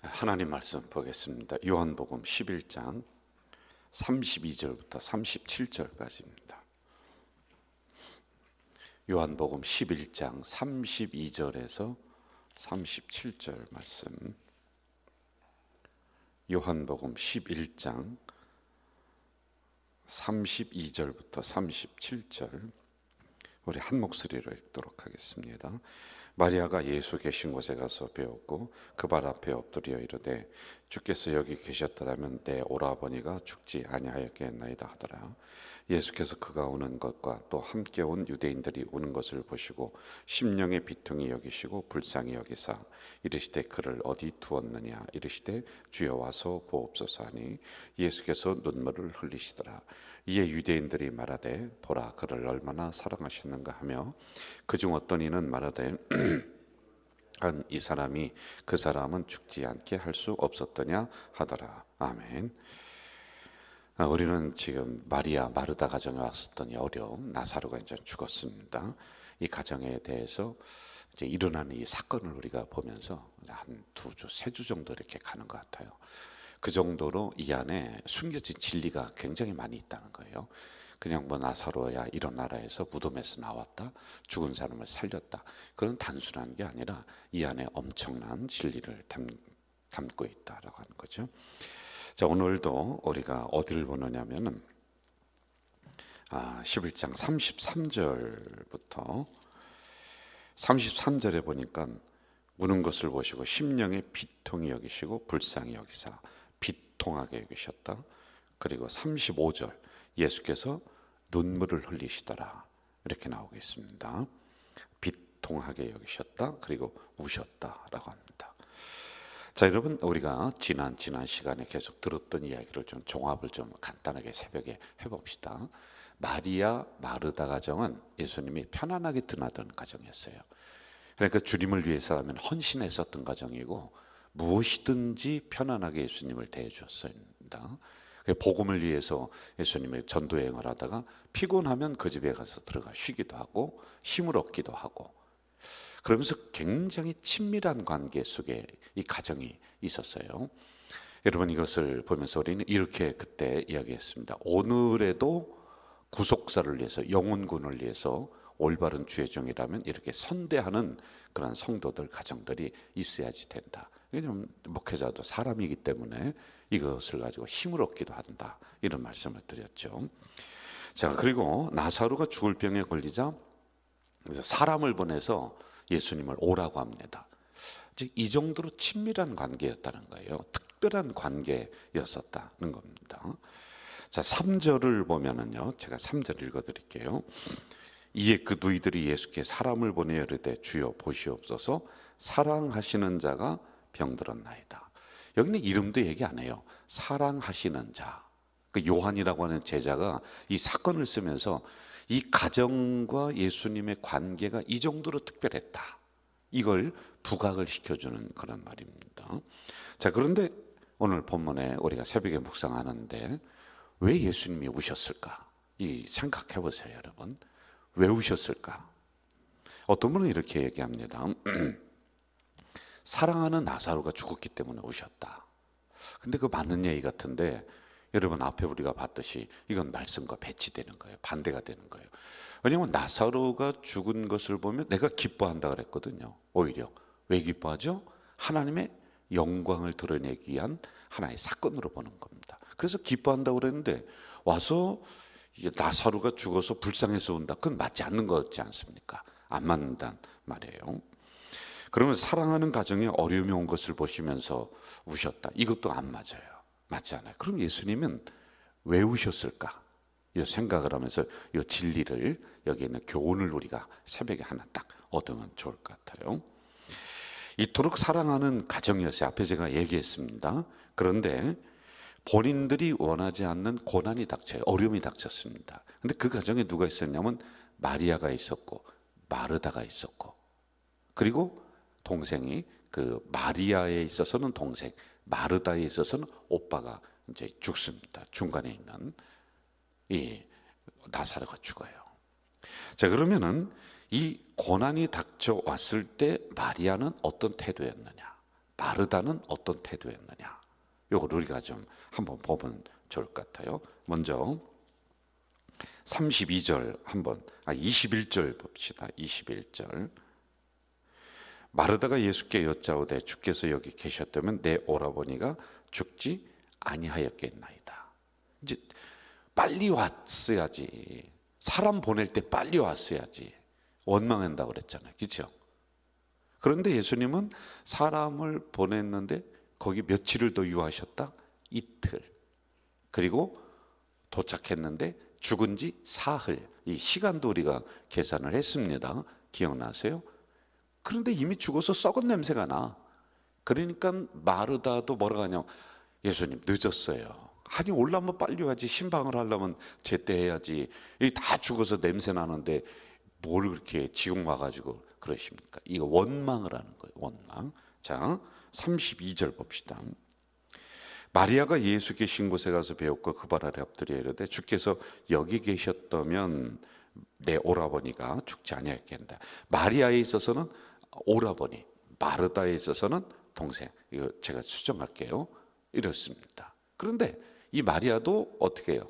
하나님 말씀 보겠습니다. 요한복음 11장 32절부터 37절까지입니다. 요한복음 11장 32절에서 37절 말씀. 요한복음 11장 32절부터 37절 우리 한 목소리로 읽도록 하겠습니다. 마리아가 예수 계신 곳에 가서 배웠고 그 발 앞에 엎드려 이르되 주께서 여기 계셨더라면 내 오라버니가 죽지 아니하였겠나이다 하더라. 예수께서 그가 우는 것과 또 함께 온 유대인들이 우는 것을 보시고 심령의 비통히 여기시고 불쌍히 여기사 이르시되 그를 어디 두었느냐 이르시되 주여 와서 보옵소서 하니 예수께서 눈물을 흘리시더라. 이에 유대인들이 말하되 보라 그를 얼마나 사랑하셨는가 하며 그중 어떤 이는 말하되 이 사람이 그 사람은 죽지 않게 할 수 없었더냐 하더라. 아멘. 우리는 지금 마리아 마르다 가정에 왔었던 이 어려운 나사로가 이제 죽었습니다. 이 가정에 대해서 이제 일어나는 이 사건을 우리가 보면서 한 2주, 3주 정도 이렇게 가는 것 같아요. 그 정도로 이 안에 숨겨진 진리가 굉장히 많이 있다는 거예요. 그냥 뭐 나사로야 일어나라 해서 무덤에서 나왔다, 죽은 사람을 살렸다, 그런 단순한 게 아니라 이 안에 엄청난 진리를 담고 있다라고 하는 거죠. 자, 오늘도 우리가 어디를 보느냐면은 11장 33절부터 33절에 보니까 우는 것을 보시고 심령의 비통히 여기시고 불쌍히 여기사 비통하게 여기셨다. 그리고 35절 예수께서 눈물을 흘리시더라 이렇게 나오고 있습니다. 비통하게 여기셨다. 그리고 우셨다라고 합니다. 자, 여러분, 우리가 지난 시간에 계속 들었던 이야기를 좀 종합을 좀 간단하게 새벽에 해봅시다. 마리아 마르다 가정은 예수님이 편안하게 드나드는 가정이었어요. 그러니까 주님을 위해서라면 헌신했었던 가정이고 무엇이든지 편안하게 예수님을 대해 주었습니다. 복음을 위해서 예수님의 전도여행을 하다가 피곤하면 그 집에 가서 들어가 쉬기도 하고 힘을 얻기도 하고, 그러면서 굉장히 친밀한 관계 속에 이 가정이 있었어요. 여러분, 이것을 보면서 우리는 이렇게 그때 이야기했습니다. 오늘에도 구속사를 위해서, 영혼군을 위해서 올바른 주의 종이라면 이렇게 선대하는 그런 성도들, 가정들이 있어야지 된다. 왜냐하면 목회자도 사람이기 때문에 이것을 가지고 힘을 얻기도 한다, 이런 말씀을 드렸죠. 자, 그리고 나사로가 죽을 병에 걸리자 사람을 보내서 예수님을 오라고 합니다. 즉 이 정도로 친밀한 관계였다는 거예요. 특별한 관계였었다는 겁니다. 자, 3절을 보면은요, 제가 3절 읽어드릴게요. 이에 그 누이들이 예수께 사람을 보내어 이르되 주여 보시옵소서 사랑하시는 자가 병들었나이다. 여기는 이름도 얘기 안 해요. 사랑하시는 자. 그 요한이라고 하는 제자가 이 사건을 쓰면서 이 가정과 예수님의 관계가 이 정도로 특별했다, 이걸 부각을 시켜주는 그런 말입니다. 자, 그런데 오늘 본문에 우리가 새벽에 묵상하는데 왜 예수님이 우셨을까? 이 생각해 보세요, 여러분. 왜 우셨을까? 어떤 분은 이렇게 얘기합니다. 사랑하는 나사로가 죽었기 때문에 우셨다. 근데 그 맞는 얘기 같은데, 여러분 앞에 우리가 봤듯이 이건 말씀과 배치되는 거예요. 반대가 되는 거예요. 왜냐하면 나사로가 죽은 것을 보면 내가 기뻐한다 그랬거든요. 오히려 왜 기뻐하죠? 하나님의 영광을 드러내기 위한 하나의 사건으로 보는 겁니다. 그래서 기뻐한다고 그랬는데 와서 나사로가 죽어서 불쌍해서 운다, 그건 맞지 않는 거 같지 않습니까? 안 맞는단 말이에요. 그러면 사랑하는 가정에 어려움이 온 것을 보시면서 우셨다, 이것도 안 맞아요. 맞지 않아요. 그럼 예수님은 왜 우셨을까? 이 생각을 하면서 이 진리를, 여기 있는 교훈을 우리가 새벽에 하나 딱 얻으면 좋을 것 같아요. 이토록 사랑하는 가정이었어요. 앞에 제가 얘기했습니다. 그런데 본인들이 원하지 않는 고난이 닥쳐요. 어려움이 닥쳤습니다. 근데 그 가정에 누가 있었냐면 마리아가 있었고 마르다가 있었고, 그리고 동생이, 그 마리아에 있어서는 동생, 마르다에 있어서는 오빠가 이제 죽습니다. 중간에 있는 이 나사로가 죽어요. 자, 그러면은 이 고난이 닥쳐왔을 때 마리아는 어떤 태도였느냐? 마르다는 어떤 태도였느냐? 요걸 우리가 좀 한번 보면 좋을 것 같아요. 먼저 32절 21절 봅시다. 21절. 마르다가 예수께 여짜오되 주께서 여기 계셨다면 내 오라버니가 죽지 아니하였겠나이다. 이제 빨리 왔어야지. 사람 보낼 때 빨리 왔어야지. 원망한다고 그랬잖아요. 그렇죠? 그런데 예수님은 사람을 보냈는데 거기 며칠을 더 유하셨다? 이틀. 그리고 도착했는데 죽은 지 사흘. 이 시간도 우리가 계산을 했습니다. 기억나세요? 그런데 이미 죽어서 썩은 냄새가 나. 그러니까 마르다도 뭐라고 하냐? 예수님 늦었어요. 아니 올라면 빨리 와야지. 신방을 하려면 제때 해야지. 다 죽어서 냄새 나는데 뭘 그렇게 지금 와가지고 그러십니까? 이거 원망을 하는 거예요. 원망. 자, 32절 봅시다. 마리아가 예수 계신 곳에 가서 배웠고 그 발 아래 엎드려 이르되 주께서 여기 계셨다면 내 오라버니가 죽지 아니하였겠다. 마리아에 있어서는 오라버니, 마르다에 있어서는 동생. 이거 제가 수정할게요. 이렇습니다. 그런데 이 마리아도 어떻게 해요?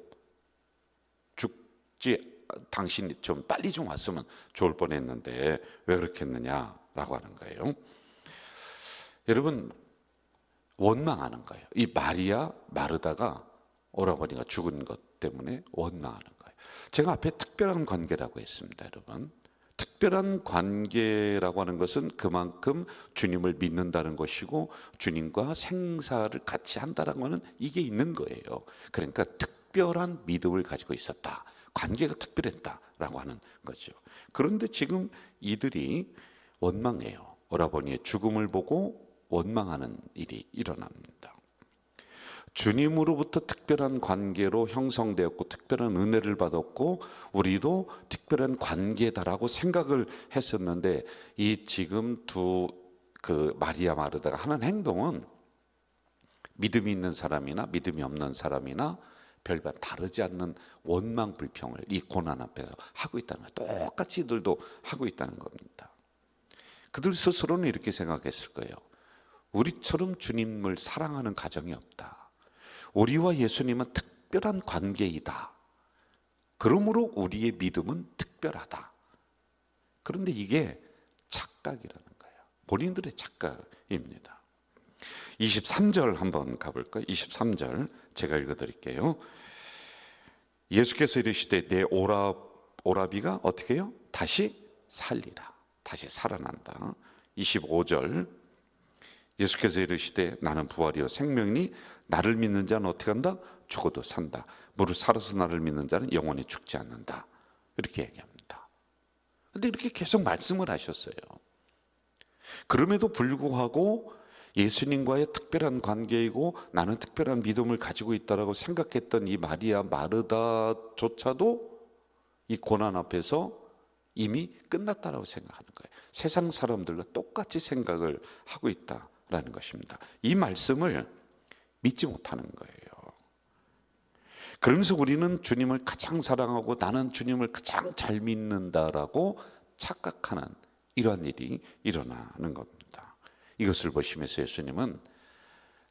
죽지 당신이 좀 빨리 좀 왔으면 좋을 뻔했는데 왜 그렇게 했느냐라고 하는 거예요. 여러분 원망하는 거예요. 이 마르다가 오라버니가 죽은 것 때문에 원망하는 거예요. 제가 앞에 특별한 관계라고 했습니다. 여러분 특별한 관계라고 하는 것은 그만큼 주님을 믿는다는 것이고 주님과 생사를 같이 한다는 것은 이게 있는 거예요. 그러니까 특별한 믿음을 가지고 있었다. 관계가 특별했다라고 하는 거죠. 그런데 지금 이들이 원망해요. 오라버니의 죽음을 보고 원망하는 일이 일어납니다. 주님으로부터 특별한 관계로 형성되었고 특별한 은혜를 받았고 우리도 특별한 관계다라고 생각을 했었는데 이 지금 그 마리아 마르다가 하는 행동은 믿음이 있는 사람이나 믿음이 없는 사람이나 별반 다르지 않는 원망 불평을 이 고난 앞에서 하고 있다는 거예요. 똑같이 이들도 하고 있다는 겁니다. 그들 스스로는 이렇게 생각했을 거예요. 우리처럼 주님을 사랑하는 가정이 없다. 우리와 예수님은 특별한 관계이다. 그러므로 우리의 믿음은 특별하다. 그런데 이게 착각이라는 거예요. 본인들의 착각입니다. 23절 한번 가볼까요? 23절 제가 읽어드릴게요. 예수께서 이르시되 내 오라비가 어떻게 해요? 다시 살리라. 다시 살아난다. 25절 예수께서 이르시되 나는 부활이요 생명이니 나를 믿는 자는 어떻게 한다? 죽어도 산다. 무릇 살아서 나를 믿는 자는 영원히 죽지 않는다. 이렇게 얘기합니다. 그런데 이렇게 계속 말씀을 하셨어요. 그럼에도 불구하고 예수님과의 특별한 관계이고 나는 특별한 믿음을 가지고 있다라고 생각했던 이 마리아 마르다조차도 이 고난 앞에서 이미 끝났다라고 생각하는 거예요. 세상 사람들과 똑같이 생각을 하고 있다라는 것입니다. 이 말씀을 믿지 못하는 거예요. 그러면서 우리는 주님을 가장 사랑하고 나는 주님을 가장 잘 믿는다라고 착각하는 이러한 일이 일어나는 겁니다. 이것을 보시면서 예수님은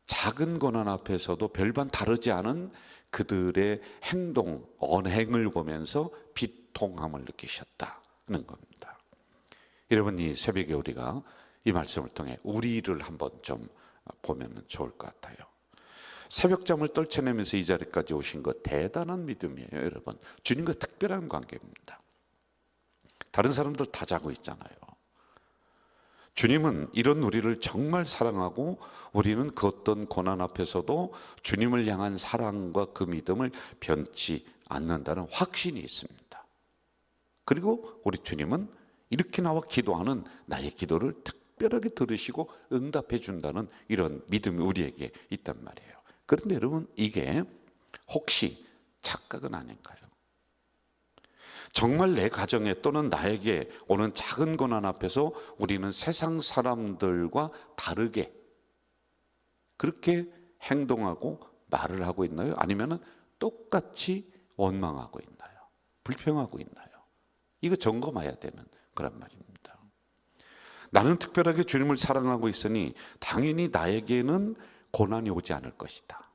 작은 고난 앞에서도 별반 다르지 않은 그들의 행동, 언행을 보면서 비통함을 느끼셨다는 겁니다. 여러분 이 새벽에 우리가 이 말씀을 통해 우리를 한번 좀 보면 좋을 것 같아요. 새벽잠을 떨쳐내면서 이 자리까지 오신 것 대단한 믿음이에요. 여러분 주님과 특별한 관계입니다. 다른 사람들 다 자고 있잖아요. 주님은 이런 우리를 정말 사랑하고 우리는 그 어떤 고난 앞에서도 주님을 향한 사랑과 그 믿음을 변치 않는다는 확신이 있습니다. 그리고 우리 주님은 이렇게 나와 기도하는 나의 기도를 특별하게 들으시고 응답해 준다는 이런 믿음이 우리에게 있단 말이에요. 그런데 여러분 이게 혹시 착각은 아닌가요? 정말 내 가정에 또는 나에게 오는 작은 고난 앞에서 우리는 세상 사람들과 다르게 그렇게 행동하고 말을 하고 있나요? 아니면 똑같이 원망하고 있나요? 불평하고 있나요? 이거 점검해야 되는 그런 말입니다. 나는 특별하게 주님을 사랑하고 있으니 당연히 나에게는 고난이 오지 않을 것이다.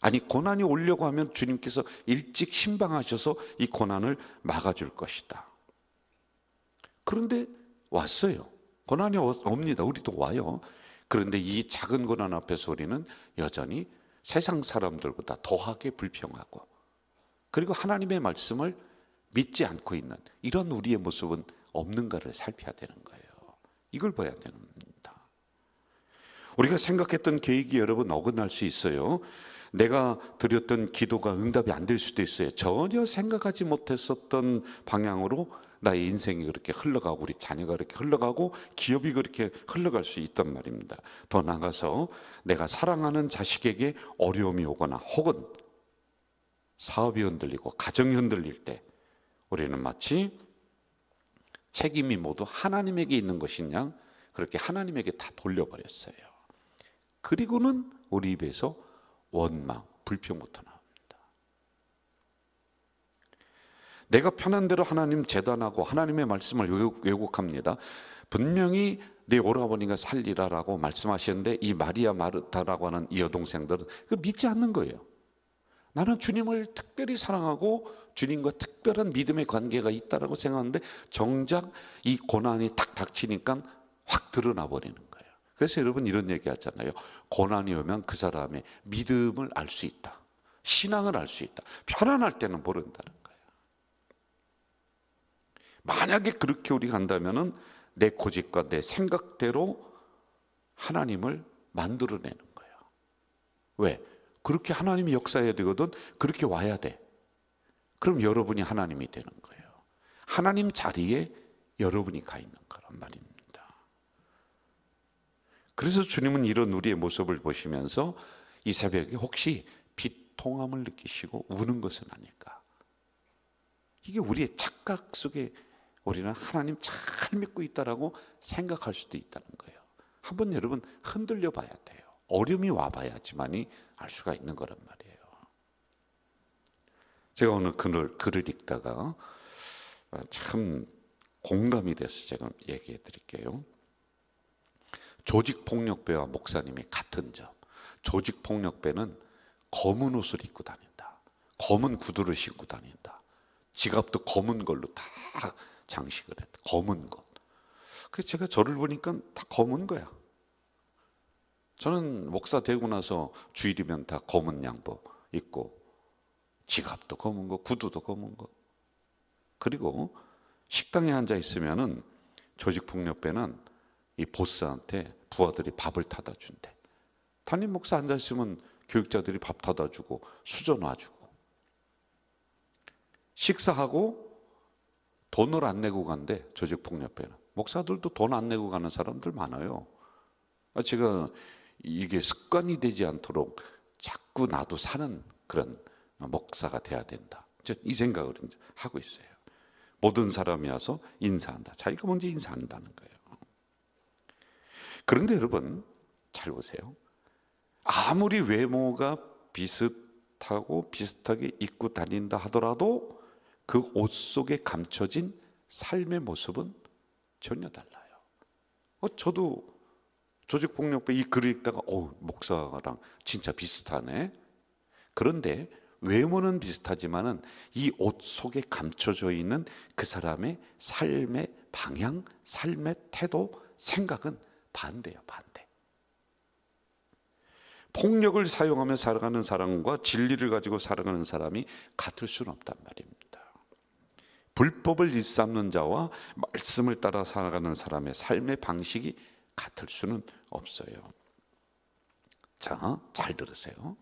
아니, 고난이 오려고 하면 주님께서 일찍 신방하셔서 이 고난을 막아줄 것이다. 그런데 왔어요. 고난이 옵니다. 우리도 와요. 그런데 이 작은 고난 앞에서 우리는 여전히 세상 사람들보다 더하게 불평하고, 그리고 하나님의 말씀을 믿지 않고 있는 이런 우리의 모습은 없는가를 살펴야 되는 거예요. 이걸 봐야 됩니다. 우리가 생각했던 계획이 여러분 어긋날 수 있어요. 내가 드렸던 기도가 응답이 안 될 수도 있어요. 전혀 생각하지 못했었던 방향으로 나의 인생이 그렇게 흘러가고, 우리 자녀가 그렇게 흘러가고, 기업이 그렇게 흘러갈 수 있단 말입니다. 더 나아가서 내가 사랑하는 자식에게 어려움이 오거나 혹은 사업이 흔들리고 가정이 흔들릴 때 우리는 마치 책임이 모두 하나님에게 있는 것이냐, 그렇게 하나님에게 다 돌려버렸어요. 그리고는 우리 입에서 원망, 불평부터 나옵니다. 내가 편한 대로 하나님 재단하고 하나님의 말씀을 왜곡합니다. 분명히 내 오라버니가 살리라라고 말씀하셨는데 이 마리아 마르타라고 하는 이 여동생들은 그 믿지 않는 거예요. 나는 주님을 특별히 사랑하고 주님과 특별한 믿음의 관계가 있다라고 생각하는데 정작 이 고난이 탁 닥치니까 확 드러나 버리는 거예요. 그래서 여러분 이런 얘기 하잖아요. 고난이 오면 그 사람의 믿음을 알 수 있다. 신앙을 알 수 있다. 편안할 때는 모른다는 거예요. 만약에 그렇게 우리가 한다면은 내 고집과 내 생각대로 하나님을 만들어내는 거예요. 왜? 그렇게 하나님이 역사해야 되거든. 그렇게 와야 돼. 그럼 여러분이 하나님이 되는 거예요. 하나님 자리에 여러분이 가 있는 거란 말입니다. 그래서 주님은 이런 우리의 모습을 보시면서 이 새벽에 혹시 비통함을 느끼시고 우는 것은 아닐까? 이게 우리의 착각 속에 우리는 하나님 잘 믿고 있다라고 생각할 수도 있다는 거예요. 한번 여러분 흔들려 봐야 돼요. 어려움이 와봐야지만이 알 수가 있는 거란 말이에요. 제가 오늘 글을 읽다가 참 공감이 돼서 제가 얘기해 드릴게요. 조직폭력배와 목사님이 같은 점. 조직폭력배는 검은 옷을 입고 다닌다. 검은 구두를 신고 다닌다. 지갑도 검은 걸로 다 장식을 했다. 검은 것. 그래서 제가 저를 보니까 다 검은 거야. 저는 목사 되고 나서 주일이면 다 검은 양복 입고 지갑도 검은 거, 구두도 검은 거. 그리고 식당에 앉아 있으면은 조직폭력배는 이 보스한테 부하들이 밥을 타다 준대. 담임 목사 앉아 있으면 교육자들이 밥 타다 주고 수저 놔주고. 식사하고 돈을 안 내고 간대. 조직폭력배는. 목사들도 돈 안 내고 가는 사람들 많아요. 제가 이게 습관이 되지 않도록 자꾸 나도 사는 그런 목사가 돼야 된다. 이 생각을 하고 있어요. 모든 사람이 와서 인사한다. 자기가 먼저 인사한다는 거예요. 그런데 여러분 잘 보세요. 아무리 외모가 비슷하고 비슷하게 입고 다닌다 하더라도 그 옷 속에 감춰진 삶의 모습은 전혀 달라요. 저도 조직폭력배 이 글을 읽다가 목사랑 진짜 비슷하네. 그런데 외모는 비슷하지만은 이 옷 속에 감춰져 있는 그 사람의 삶의 방향, 삶의 태도, 생각은 반대예요. 반대. 폭력을 사용하며 살아가는 사람과 진리를 가지고 살아가는 사람이 같을 수는 없단 말입니다. 불법을 일삼는 자와 말씀을 따라 살아가는 사람의 삶의 방식이 같을 수는 없어요. 자, 잘 들으세요.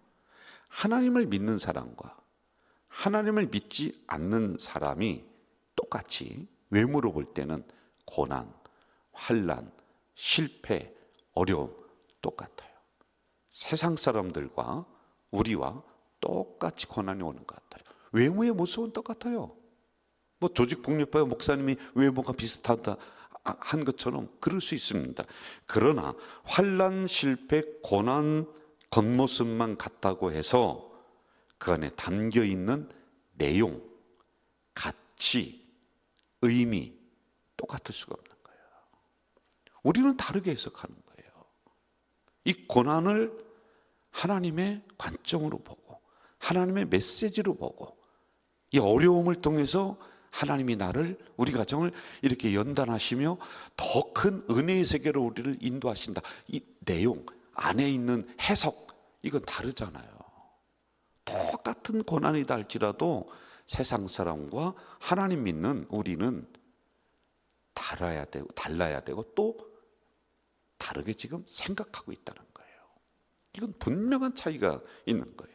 하나님을 믿는 사람과 하나님을 믿지 않는 사람이 똑같이 외모로 볼 때는 고난, 환난, 실패, 어려움 똑같아요. 세상 사람들과 우리와 똑같이 고난이 오는 것 같아요. 외모의 모습은 똑같아요. 조직폭력배 목사님이 외모가 비슷하다 한 것처럼 그럴 수 있습니다. 그러나 환난, 실패, 고난 겉모습만 같다고 해서 그 안에 담겨 있는 내용, 가치, 의미 똑같을 수가 없는 거예요. 우리는 다르게 해석하는 거예요. 이 고난을 하나님의 관점으로 보고 하나님의 메시지로 보고 이 어려움을 통해서 하나님이 나를, 우리 가정을 이렇게 연단하시며 더 큰 은혜의 세계로 우리를 인도하신다. 이 내용 안에 있는 해석, 이건 다르잖아요. 똑같은 고난이다 할지라도 세상 사람과 하나님 믿는 우리는 달라야 되고 또 다르게 지금 생각하고 있다는 거예요. 이건 분명한 차이가 있는 거예요.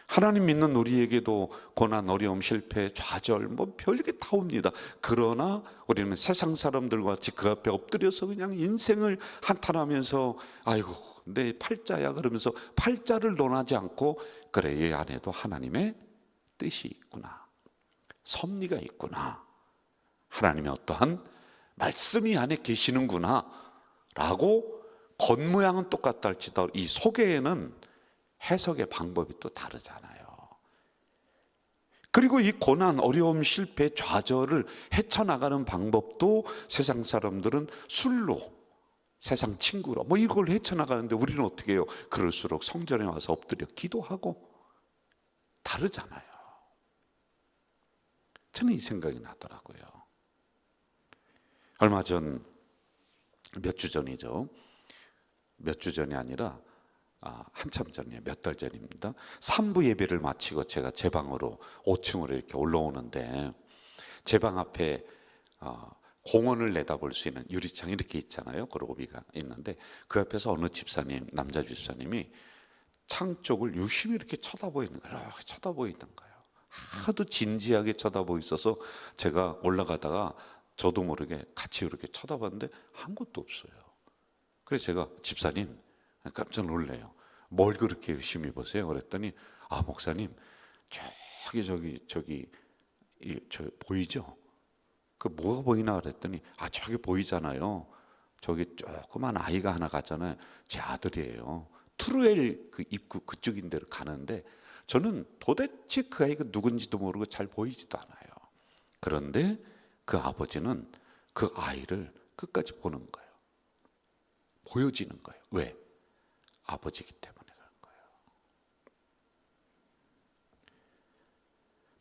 하나님 믿는 우리에게도 고난, 어려움, 실패, 좌절 별게 다 옵니다. 그러나 우리는 세상 사람들과 같이 그 앞에 엎드려서 그냥 인생을 한탄하면서 아이고 내 팔자야 그러면서 팔자를 논하지 않고, 그래 이 안에도 하나님의 뜻이 있구나, 섭리가 있구나, 하나님의 어떠한 말씀이 안에 계시는구나 라고, 겉모양은 똑같다 할지라도 이 속에는 해석의 방법이 또 다르잖아요. 그리고 이 고난, 어려움, 실패, 좌절을 헤쳐나가는 방법도 세상 사람들은 술로, 세상 친구로 이걸 헤쳐나가는데 우리는 어떻게 해요? 그럴수록 성전에 와서 엎드려 기도하고 다르잖아요. 저는 이 생각이 나더라고요. 얼마 전, 몇 주 전이죠. 몇 주 전이 아니라 한참 전이에요. 몇 달 전입니다. 3부 예배를 마치고 제가 제 방으로 5층으로 이렇게 올라오는데, 제 방 앞에 공원을 내다볼 수 있는 유리창이 이렇게 있잖아요. 그로비가 있는데 그 앞에서 어느 집사님, 남자 집사님이 창 쪽을 유심히 이렇게 쳐다보이는 거예요. 이렇게 쳐다보이는 거예요. 하도 진지하게 쳐다보고 있어서 제가 올라가다가 저도 모르게 같이 이렇게 쳐다봤는데 아무것도 없어요. 그래서 제가 집사님, 깜짝 놀래요. 뭘 그렇게 열심히 보세요? 그랬더니 목사님 저기 보이죠? 그 뭐가 보이나 그랬더니 저기 보이잖아요. 저기 조그만 아이가 하나 갔잖아요. 제 아들이에요. 트루엘 그 입구 그쪽인 데로 가는데 저는 도대체 그 아이가 누군지도 모르고 잘 보이지도 않아요. 그런데 그 아버지는 그 아이를 끝까지 보는 거예요. 보여지는 거예요. 왜? 아버지이기 때문에 그런 거예요.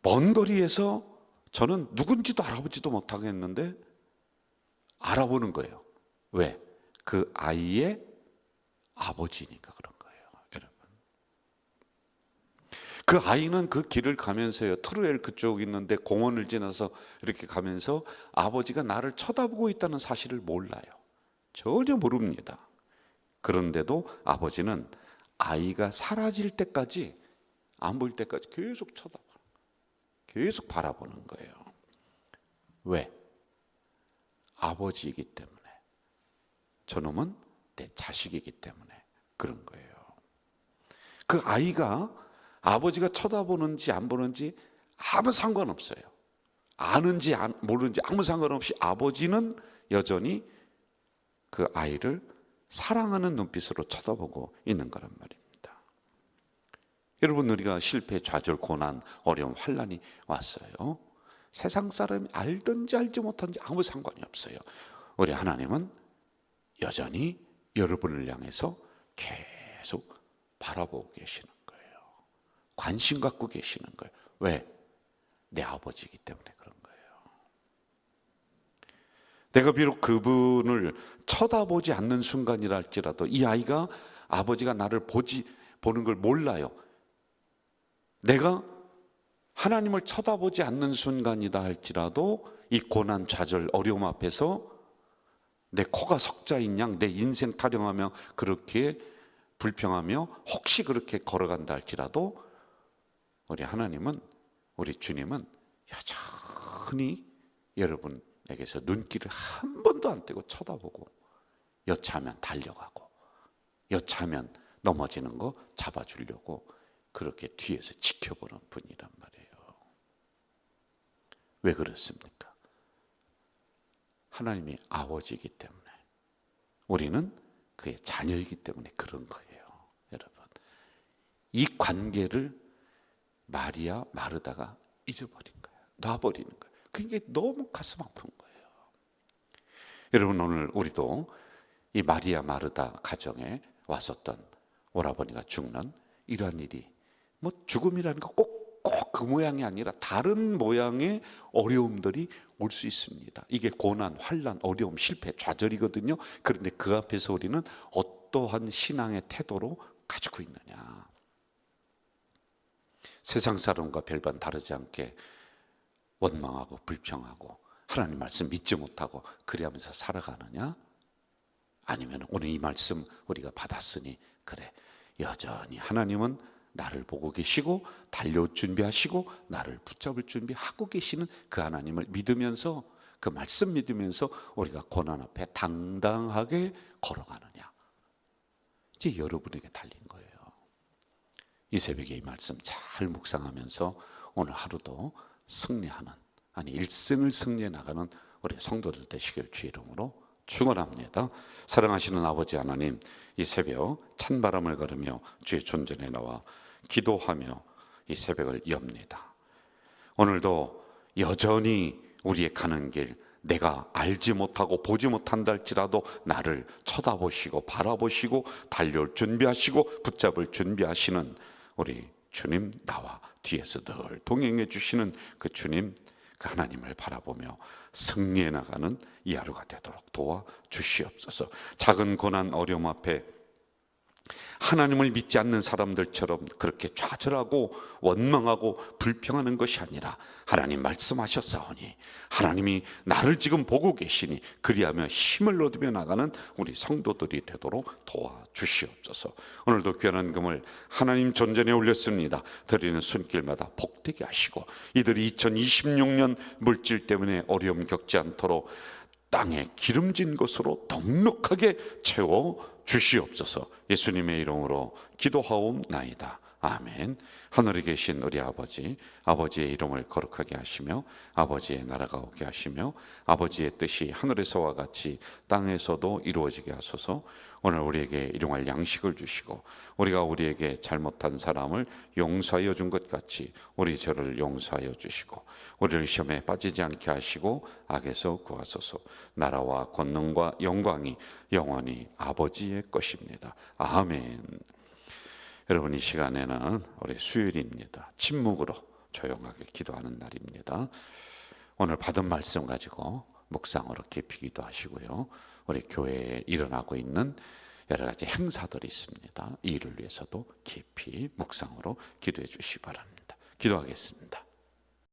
먼 거리에서 저는 누군지도 알아보지도 못하겠는데 알아보는 거예요. 왜? 그 아이의 아버지니까 그런 거예요. 여러분, 그 아이는 그 길을 가면서요, 트루엘 그쪽 있는데 공원을 지나서 이렇게 가면서 아버지가 나를 쳐다보고 있다는 사실을 몰라요. 전혀 모릅니다. 그런데도 아버지는 아이가 사라질 때까지, 안 보일 때까지 계속 쳐다보는 거예요. 계속 바라보는 거예요. 왜? 아버지이기 때문에. 저놈은 내 자식이기 때문에 그런 거예요. 그 아이가 아버지가 쳐다보는지 안 보는지 아무 상관없어요. 아는지 모르는지 아무 상관없이 아버지는 여전히 그 아이를 사랑하는 눈빛으로 쳐다보고 있는 거란 말입니다. 여러분, 우리가 실패, 좌절, 고난, 어려움, 환난이 왔어요. 세상 사람이 알든지 알지 못한지 아무 상관이 없어요. 우리 하나님은 여전히 여러분을 향해서 계속 바라보고 계시는 거예요. 관심 갖고 계시는 거예요. 왜? 내 아버지이기 때문에 그런 거예요. 내가 비록 그분을 쳐다보지 않는 순간이라 할지라도 이 아이가 아버지가 나를 보는 걸 몰라요. 내가 하나님을 쳐다보지 않는 순간이다 할지라도 이 고난, 좌절, 어려움 앞에서 내 코가 석자인 양 내 인생 타령하며 그렇게 불평하며 혹시 그렇게 걸어간다 할지라도 우리 하나님은, 우리 주님은 여전히 여러분에게서 눈길을 한 번도 안 떼고 쳐다보고, 여차하면 달려가고 여차하면 넘어지는 거 잡아주려고 그렇게 뒤에서 지켜보는 분이란 말이에요. 왜 그렇습니까? 하나님이 아버지이기 때문에, 우리는 그의 자녀이기 때문에 그런 거예요. 여러분, 이 관계를 마리아 마르다가 잊어버린 거예요. 놔버리는 거예요. 그게 너무 가슴 아픈 거예요. 여러분, 오늘 우리도 이 마리아 마르다 가정에 왔었던 오라버니가 죽는 이러한 일이, 뭐 죽음이라는 거 꼭 그 모양이 아니라 다른 모양의 어려움들이 올 수 있습니다. 이게 고난, 환난, 어려움, 실패, 좌절이거든요. 그런데 그 앞에서 우리는 어떠한 신앙의 태도로 가지고 있느냐. 세상 사람과 별반 다르지 않게 원망하고 불평하고 하나님 말씀 믿지 못하고 그래하면서 살아가느냐, 아니면 오늘 이 말씀 우리가 받았으니 그래, 여전히 하나님은 나를 보고 계시고 달려올 준비하시고 나를 붙잡을 준비하고 계시는 그 하나님을 믿으면서, 그 말씀 믿으면서 우리가 고난 앞에 당당하게 걸어가느냐, 이제 여러분에게 달린 거예요. 이 새벽에 이 말씀 잘 묵상하면서 오늘 하루도 승리하는, 아니 일생을 승리해 나가는 우리 성도들 되시길 주의 이름으로 축원합니다. 사랑하시는 아버지 하나님, 이 새벽 찬바람을 걸으며 주의 존전에 나와 기도하며 이 새벽을 엽니다. 오늘도 여전히 우리의 가는 길, 내가 알지 못하고 보지 못한다 할지라도 나를 쳐다보시고 바라보시고 달려올 준비하시고 붙잡을 준비하시는 우리 주님, 나와 뒤에서 늘 동행해 주시는 그 주님, 그 하나님을 바라보며 승리해 나가는 이 하루가 되도록 도와주시옵소서. 작은 고난 어려움 앞에 하나님을 믿지 않는 사람들처럼 그렇게 좌절하고 원망하고 불평하는 것이 아니라, 하나님 말씀하셨사오니 하나님이 나를 지금 보고 계시니 그리하며 힘을 얻으며 나가는 우리 성도들이 되도록 도와주시옵소서. 오늘도 귀한 금을 하나님 존전에 올렸습니다. 드리는 손길마다 복되게 하시고 이들이 2026년 물질 때문에 어려움 겪지 않도록 땅에 기름진 것으로 넉넉하게 채워 주시옵소서. 예수님의 이름으로 기도하옵나이다. 아멘. 하늘에 계신 우리 아버지, 아버지의 이름을 거룩하게 하시며 아버지의 나라가 오게 하시며 아버지의 뜻이 하늘에서와 같이 땅에서도 이루어지게 하소서. 오늘 우리에게 일용할 양식을 주시고 우리가 우리에게 잘못한 사람을 용서하여 준 것 같이 우리 죄를 용서하여 주시고 우리를 시험에 빠지지 않게 하시고 악에서 구하소서. 나라와 권능과 영광이 영원히 아버지의 것입니다. 아멘. 여러분, 이 시간에는 우리 수요일입니다. 침묵으로 조용하게 기도하는 날입니다. 오늘 받은 말씀 가지고 묵상으로 깊이 기도하시고요. 우리 교회에 일어나고 있는 여러 가지 행사들이 있습니다. 이 일을 위해서도 깊이 묵상으로 기도해 주시기 바랍니다. 기도하겠습니다.